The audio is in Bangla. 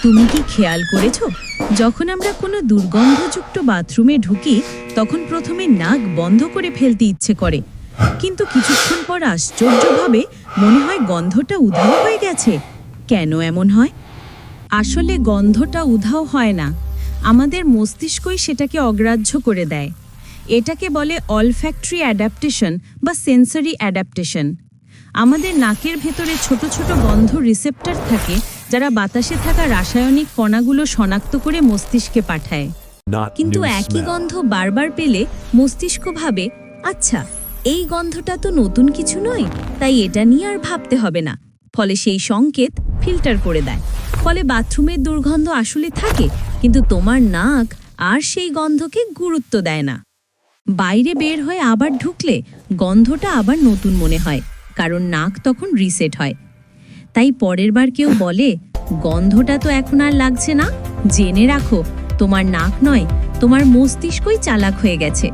তুমি কি খেয়াল করেছো, যখন আমরা কোনো দুর্গন্ধযুক্ত বাথরুমে ঢুকি তখন প্রথমে নাক বন্ধ করে ফেলতে ইচ্ছে করে, কিন্তু কিছুক্ষণ পর আশ্চর্যভাবে মনে হয় গন্ধটা উধাও হয়ে গেছে। কেন এমন হয়? আসলে গন্ধটা উধাও হয় না, আমাদের মস্তিষ্কই সেটাকে অগ্রাহ্য করে দেয়। এটাকে বলে অলফ্যাক্টরি অ্যাডাপ্টেশন বা সেন্সরি অ্যাডাপ্টেশন। আমাদের নাকের ভেতরে ছোট ছোট গন্ধ রিসেপ্টর থাকে, যারা বাতাসে থাকা রাসায়নিক কণাগুলো শনাক্ত করে মস্তিষ্কে পাঠায়। কিন্তু একই গন্ধ বারবার পেলে মস্তিষ্ক ভাবে, আচ্ছা এই গন্ধটা তো নতুন কিছু নয়, তাই এটা নিয়ে আর ভাবতে হবে না। ফলে সেই সংকেত ফিল্টার করে দেয়। ফলে বাথরুমের দুর্গন্ধ আসলে থাকে, কিন্তু তোমার নাক আর সেই গন্ধকে গুরুত্ব দেয় না। বাইরে বের হয়ে আবার ঢুকলে গন্ধটা আবার নতুন মনে হয়, কারণ নাক তখন রিসেট হয়। তাই পরের বার কেউ বলে গন্ধটা তো এখন আর লাগছে না, জেনে রাখো তোমার নাক নয়, তোমার মস্তিষ্কই চালাক হয়ে গেছে।